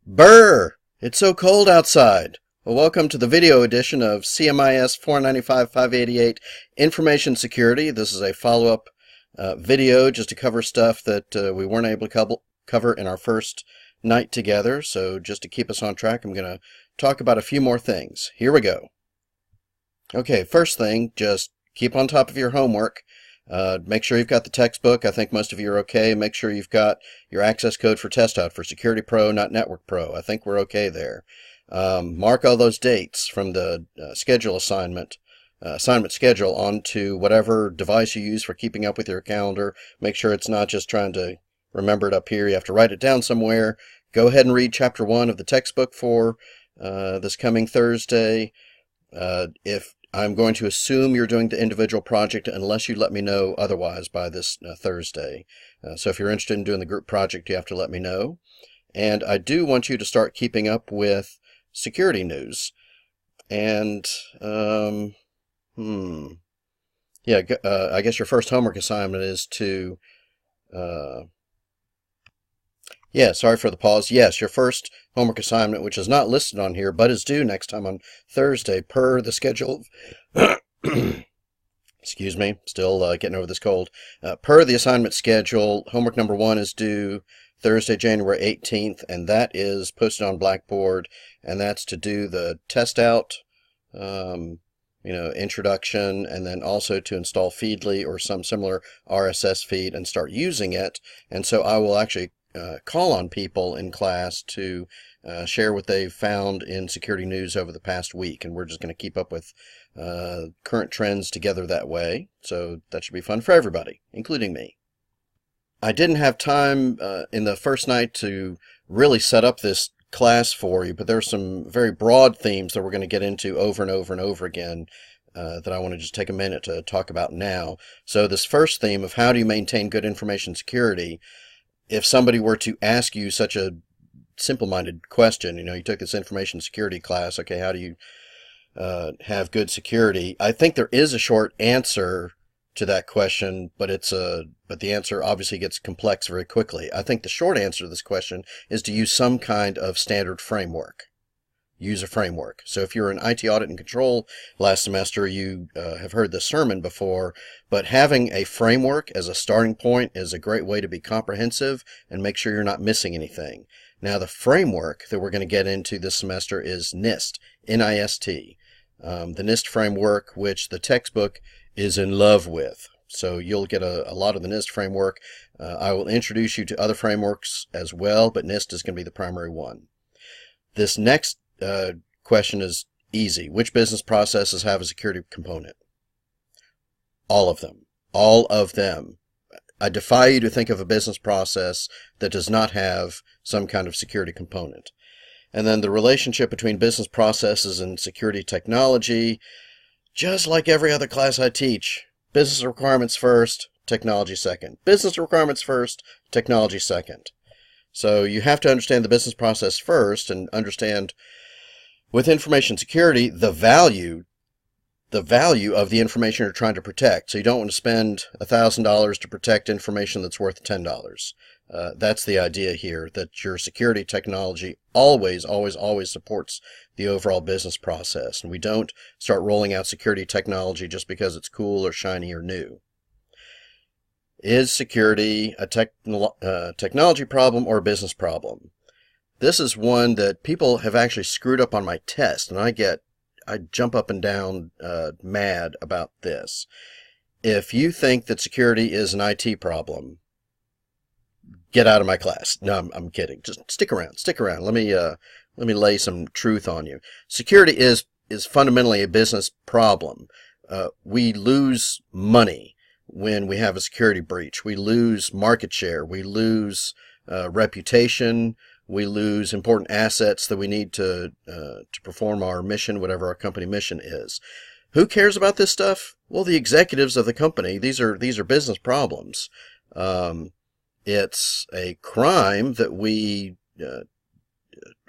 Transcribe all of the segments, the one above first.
Brr! It's so cold outside. Well, welcome to the video edition of CMIS495-588 Information Security. This is a follow-up video just to cover stuff that we weren't able to cover in our first night together. So just to keep us on track, I'm going to talk about a few more things. Here we go. Okay, first thing, just keep on top of your homework. Make sure you've got the textbook. I think most of you are okay. Make sure you've got your access code for test out for Security Pro, not Network Pro. I think we're okay there. Mark all those dates from the assignment schedule onto whatever device you use for keeping up with your calendar. Make sure it's not just trying to remember it up here. You have to write it down somewhere. Go ahead and read Chapter 1 of the textbook for this coming Thursday. If I'm going to assume you're doing the individual project unless you let me know otherwise by this Thursday. So if you're interested in doing the group project, you have to let me know. And I do want you to start keeping up with security news. And, I guess your first homework assignment is to, sorry for the pause. Yes, your first homework assignment, which is not listed on here, but is due next time on Thursday per the schedule. Excuse me, still getting over this cold. Per the assignment schedule, homework number 1 is due Thursday, January 18th, and that is posted on Blackboard, and that's to do the test out, introduction, and then also to install Feedly or some similar RSS feed and start using it. And so I will actually call on people in class to share what they've found in security news over the past week, and we're just going to keep up with current trends together that way. So that should be fun for everybody, including me. I didn't have time in the first night to really set up this class for you, but there's some very broad themes that we're going to get into over and over and over again that I want to just take a minute to talk about now. So this first theme of how do you maintain good information security, if somebody were to ask you such a simple-minded question, you took this information security class, okay, how do you have good security? I think there is a short answer to that question, but the answer obviously gets complex very quickly. I think the short answer to this question is to use some kind of standard framework. Use a framework. So if you're in IT audit and control last semester, you have heard this sermon before, but having a framework as a starting point is a great way to be comprehensive and make sure you're not missing anything. Now, the framework that we're going to get into this semester is NIST, N-I-S-T. The NIST framework, which the textbook is in love with. So you'll get a lot of the NIST framework. I will introduce you to other frameworks as well, but NIST is going to be the primary one. This next question is easy. Which business processes have a security component? All of them. All of them. I defy you to think of a business process that does not have some kind of security component. And then the relationship between business processes and security technology, just like every other class I teach, business requirements first, technology second. Business requirements first, technology second. So you have to understand the business process first and understand with information security the value of the information you're trying to protect. So you don't want to spend $1,000 to protect information that's worth $10. That's the idea here, that your security technology always supports the overall business process. And we don't start rolling out security technology just because it's cool or shiny or new. Is security a technology problem or a business problem? This is one that people have actually screwed up on my test, and I jump up and down mad about this. If you think that security is an IT problem, get out of my class. No, I'm kidding. Just stick around. Let me lay some truth on you. Security is fundamentally a business problem. We lose money when we have a security breach. We lose market share. We lose reputation. We lose important assets that we need to perform our mission, whatever our company mission is. Who cares about this stuff? Well, the executives of the company. These are business problems. It's a crime that we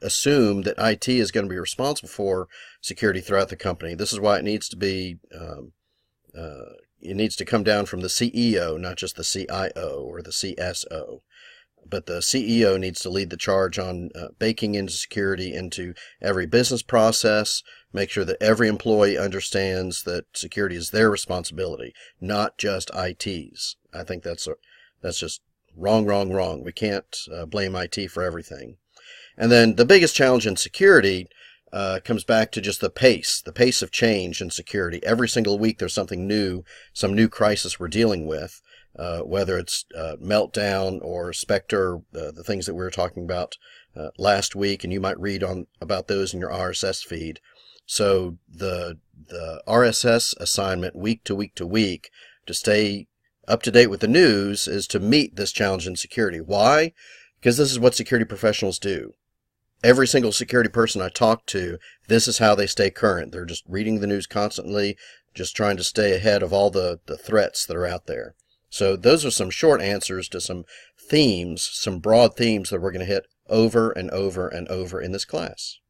assume that IT is going to be responsible for security throughout the company. This is why it needs to be it needs to come down from the CEO, not just the CIO or the CSO. but the CEO needs to lead the charge on baking into security into every business process. Make sure that every employee understands that security is their responsibility, not just IT's. I think that's just wrong, wrong, wrong. We can't blame IT for everything. And then the biggest challenge in security comes back to just the pace of change in security. Every single week there's something new, some new crisis we're dealing with, whether it's Meltdown or Spectre, the things that we were talking about last week, and you might read about those in your RSS feed. So the RSS assignment week to week to week to stay up to date with the news is to meet this challenge in security. Why? Because this is what security professionals do. Every single security person I talk to, this is how they stay current. They're just reading the news constantly, just trying to stay ahead of all the threats that are out there. So those are some short answers to some themes, some broad themes that we're going to hit over and over and over in this class.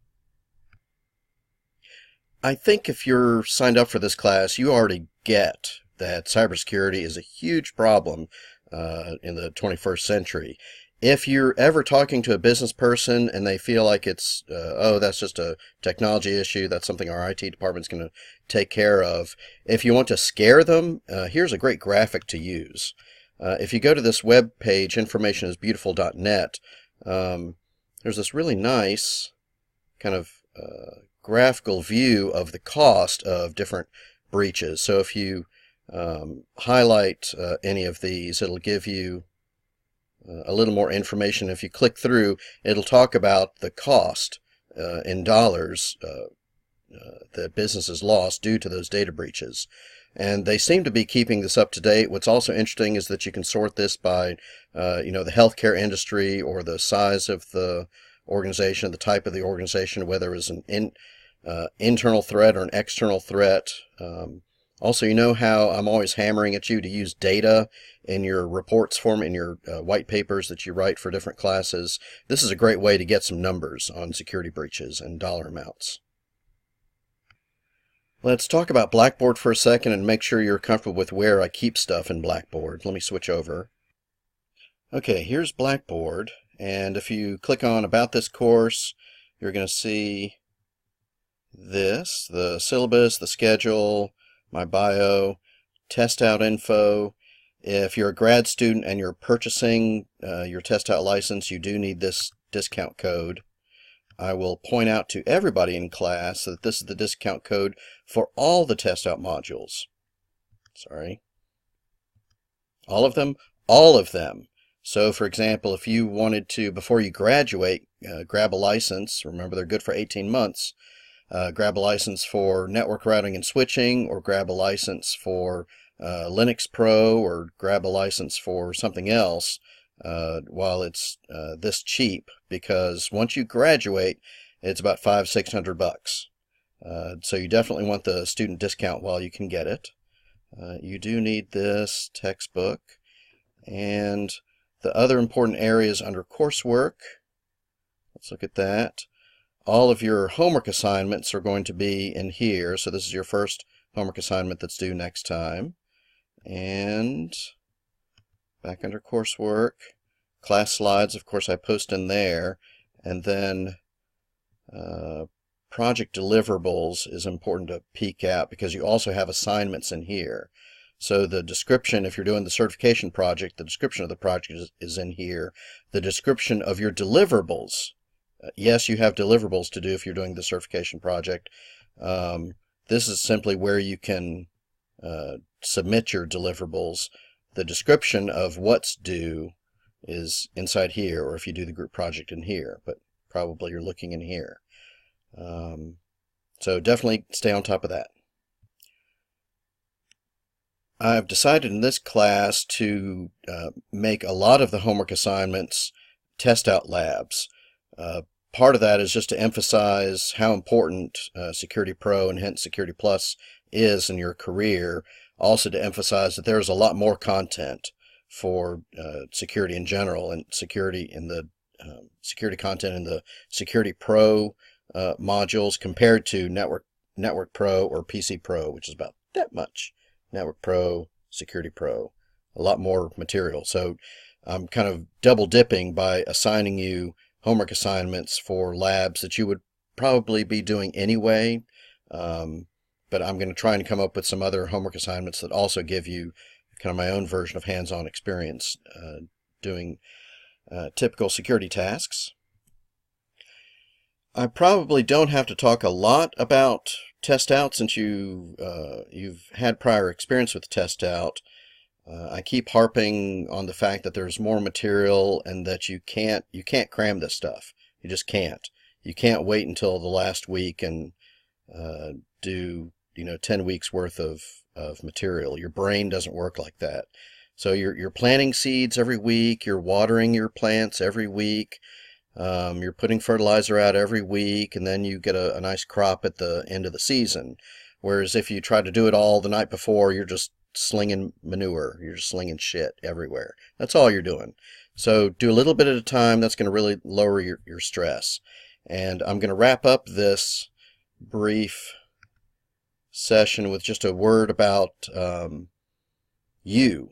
I think if you're signed up for this class, you already get that cybersecurity is a huge problem in the 21st century. If you're ever talking to a business person and they feel like it's, oh, that's just a technology issue, that's something our IT department's going to take care of, if you want to scare them, here's a great graphic to use. If you go to this web page, informationisbeautiful.net, there's this really nice kind of graphical view of the cost of different breaches. So if you highlight any of these, it'll give you a little more information. If you click through, it'll talk about the cost in dollars that businesses lost due to those data breaches. And they seem to be keeping this up to date. What's also interesting is that you can sort this by, the healthcare industry or the size of the organization, the type of the organization, whether it was an internal threat or an external threat. Also, you know how I'm always hammering at you to use data in your reports form, in your white papers that you write for different classes. This is a great way to get some numbers on security breaches and dollar amounts. Let's talk about Blackboard for a second and make sure you're comfortable with where I keep stuff in Blackboard. Let me switch over. Okay, here's Blackboard, and if you click on About This Course, you're going to see this, the syllabus, the schedule, my bio, test out info. If you're a grad student and you're purchasing your test out license, you do need this discount code. I will point out to everybody in class that this is the discount code for all the test out modules. Sorry. All of them? All of them. So for example, if you wanted to, before you graduate, grab a license, remember they're good for 18 months, grab a license for network routing and switching, or grab a license for Linux Pro, or grab a license for something else while it's this cheap, because once you graduate, it's about $500-600. So you definitely want the student discount while you can get it. You do need this textbook, and the other important areas under coursework. Let's look at that. All of your homework assignments are going to be in here. So this is your first homework assignment that's due next time. And back under coursework, class slides, of course, I post in there. And then project deliverables is important to peek out because you also have assignments in here. So the description, if you're doing the certification project, the description of the project is in here. The description of your deliverables. Yes, you have deliverables to do if you're doing the certification project. This is simply where you can submit your deliverables. The description of what's due is inside here, or if you do the group project in here, but probably you're looking in here. So definitely stay on top of that. I've decided in this class to make a lot of the homework assignments test out labs. Part of that is just to emphasize how important Security Pro and hence Security Plus is in your career. Also to emphasize that there's a lot more content for security in general, and security in the security content in the Security Pro modules compared to Network Pro or PC Pro, which is about that much. Network Pro, Security Pro, a lot more material. So I'm kind of double dipping by assigning you homework assignments for labs that you would probably be doing anyway. But I'm going to try and come up with some other homework assignments that also give you kind of my own version of hands-on experience doing typical security tasks. I probably don't have to talk a lot about test out since you've had prior experience with test out. I keep harping on the fact that there's more material and that you can't cram this stuff. You just can't. You can't wait until the last week and do 10 weeks worth of material. Your brain doesn't work like that. So you're planting seeds every week. You're watering your plants every week. You're putting fertilizer out every week, and then you get a nice crop at the end of the season. Whereas if you try to do it all the night before, you're just slinging manure. You're just slinging shit everywhere. That's all you're doing. So do a little bit at a time. That's going to really lower your stress. And I'm going to wrap up this brief session with just a word about you.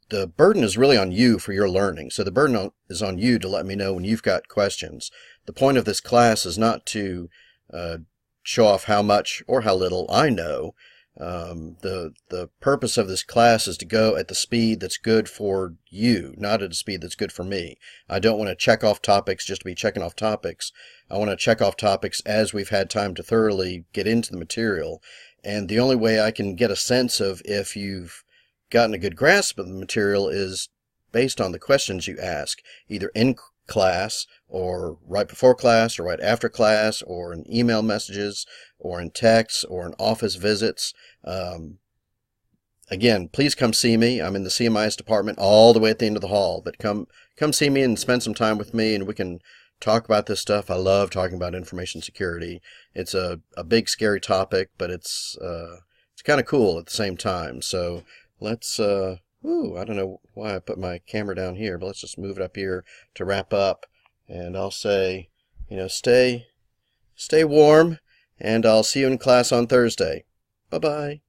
The burden is really on you for your learning. So the burden is on you to let me know when you've got questions. The point of this class is not to show off how much or how little I know. The purpose of this class is to go at the speed that's good for you, not at a speed that's good for me. I don't want to check off topics just to be checking off topics. I want to check off topics as we've had time to thoroughly get into the material. And the only way I can get a sense of if you've gotten a good grasp of the material is based on the questions you ask, either in class or right before class or right after class or in email messages or in texts or in office visits. Again, please come see me. I'm in the CMIS department all the way at the end of the hall, but come see me and spend some time with me and we can talk about this stuff. I love talking about information security. It's a big scary topic, but it's kind of cool at the same time. So let's I don't know why I put my camera down here, but let's just move it up here to wrap up. And I'll say, stay warm, and I'll see you in class on Thursday. Bye-bye.